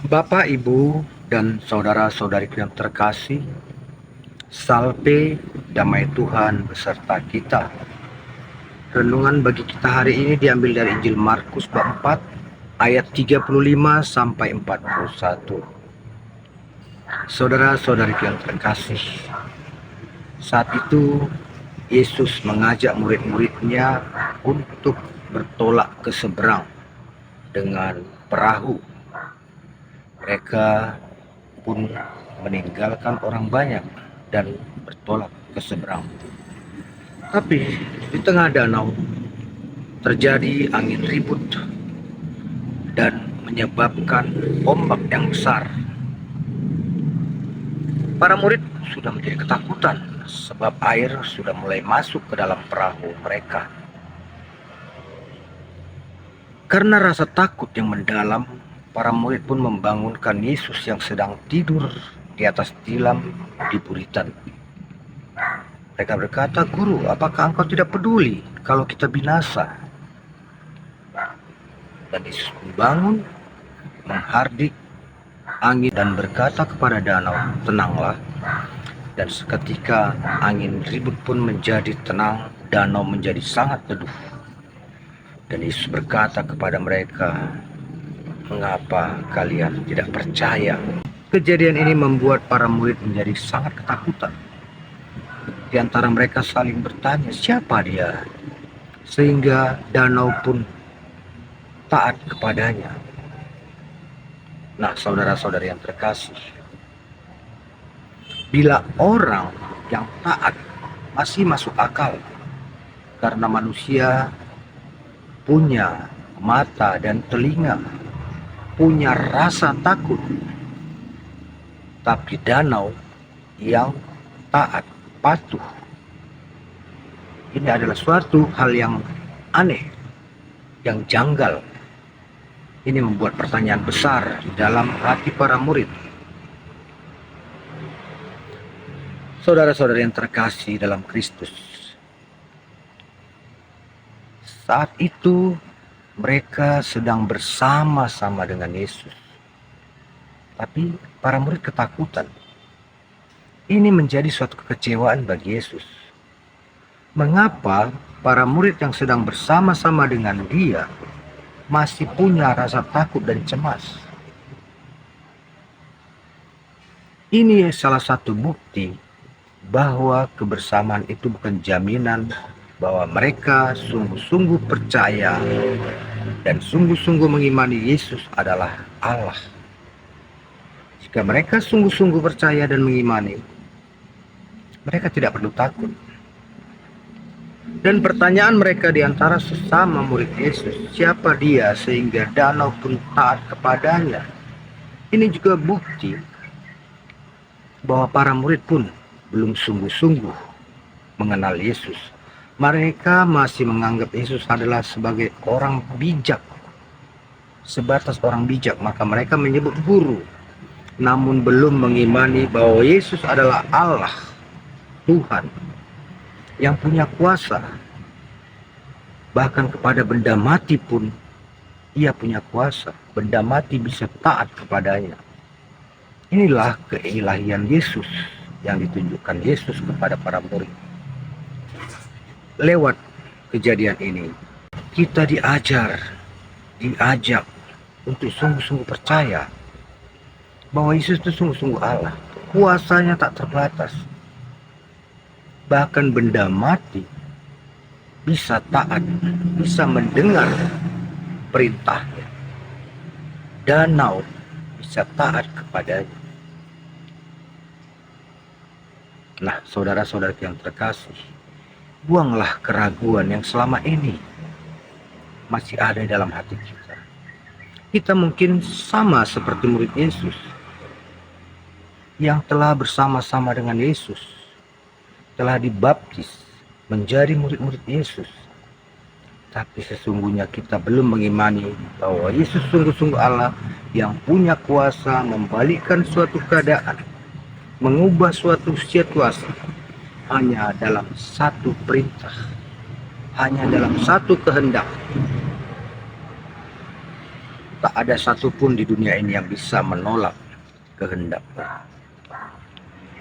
Bapak, Ibu, dan saudara-saudariku yang terkasih, salve damai Tuhan beserta kita. Renungan bagi kita hari ini diambil dari Injil Markus bab 4 ayat 35 sampai 41. Saudara-saudariku yang terkasih, saat itu Yesus mengajak murid-muridnya untuk bertolak ke seberang dengan perahu. Mereka pun meninggalkan orang banyak dan bertolak ke seberang. Tapi di tengah danau terjadi angin ribut dan menyebabkan ombak yang besar. Para murid sudah menjadi ketakutan sebab air sudah mulai masuk ke dalam perahu mereka. Karena rasa takut yang mendalam, para murid pun membangunkan Yesus yang sedang tidur di atas tilam di buritan. Mereka berkata, "Guru, apakah engkau tidak peduli kalau kita binasa?" Dan Yesus pun bangun, menghardik angin dan berkata kepada danau, "Tenanglah." Dan seketika angin ribut pun menjadi tenang, danau menjadi sangat teduh. Dan Yesus berkata kepada mereka, "Mengapa kalian tidak percaya?" Kejadian ini membuat para murid menjadi sangat ketakutan. Di antara mereka saling bertanya, siapa dia? Sehingga danau pun taat kepadanya. Nah, saudara-saudari yang terkasih, bila orang yang taat masih masuk akal, karena manusia punya mata dan telinga, punya rasa takut. Tapi danau yang taat, patuh, ini adalah suatu hal yang aneh, yang janggal. Ini membuat pertanyaan besar di dalam hati para murid. Saudara-saudara yang terkasih dalam Kristus, saat itu mereka sedang bersama-sama dengan Yesus. Tapi para murid ketakutan. Ini menjadi suatu kekecewaan bagi Yesus. Mengapa para murid yang sedang bersama-sama dengan Dia masih punya rasa takut dan cemas? Ini salah satu bukti bahwa kebersamaan itu bukan jaminan bahwa mereka sungguh-sungguh percaya dan sungguh-sungguh mengimani Yesus adalah Allah. Jika mereka sungguh-sungguh percaya dan mengimani, mereka tidak perlu takut. Dan pertanyaan mereka di antara sesama murid Yesus, siapa dia sehingga danau pun taat kepadanya? Ini juga bukti bahwa para murid pun belum sungguh-sungguh mengenal Yesus. Mereka masih menganggap Yesus adalah sebagai orang bijak. Sebatas orang bijak, maka mereka menyebut guru, namun belum mengimani bahwa Yesus adalah Allah, Tuhan, yang punya kuasa. Bahkan kepada benda mati pun Ia punya kuasa. Benda mati bisa taat kepadanya. Inilah keilahian Yesus yang ditunjukkan Yesus kepada para murid. Lewat kejadian ini, kita diajak untuk sungguh-sungguh percaya bahwa Yesus itu sungguh-sungguh Allah. Kuasanya tak terbatas. Bahkan benda mati bisa taat, bisa mendengar perintahnya. Danau bisa taat kepadanya. Nah, saudara-saudara yang terkasih, buanglah keraguan yang selama ini masih ada dalam hati kita. Kita mungkin sama seperti murid Yesus yang telah bersama-sama dengan Yesus, telah dibaptis menjadi murid-murid Yesus. Tapi sesungguhnya kita belum mengimani bahwa Yesus sungguh-sungguh Allah yang punya kuasa membalikkan suatu keadaan, mengubah suatu situasi hanya dalam satu perintah, hanya dalam satu kehendak. Tak ada satupun di dunia ini yang bisa menolak kehendak.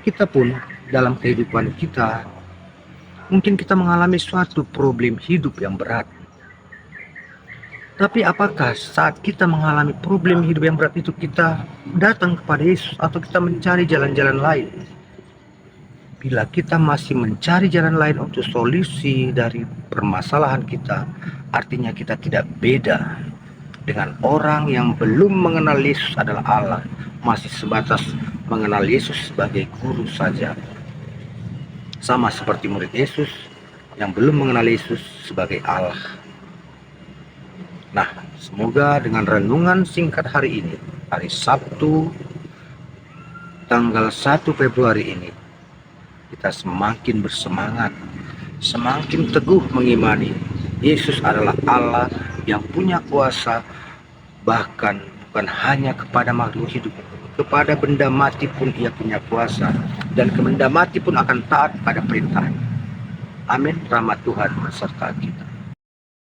Kita pun dalam kehidupan kita, mungkin kita mengalami suatu problem hidup yang berat. Tapi apakah saat kita mengalami problem hidup yang berat itu kita datang kepada Yesus atau kita mencari jalan-jalan lain? Bila kita masih mencari jalan lain untuk solusi dari permasalahan kita, artinya kita tidak beda dengan orang yang belum mengenal Yesus adalah Allah, masih sebatas mengenal Yesus sebagai guru saja. Sama seperti murid Yesus yang belum mengenal Yesus sebagai Allah. Nah, semoga dengan renungan singkat hari ini, hari Sabtu, tanggal 1 Februari ini, kita semakin bersemangat, semakin teguh mengimani Yesus adalah Allah yang punya kuasa, bahkan bukan hanya kepada makhluk hidup, kepada benda mati pun ia punya kuasa, dan benda mati pun akan taat pada perintah. Amin. Rahmat Tuhan beserta kita.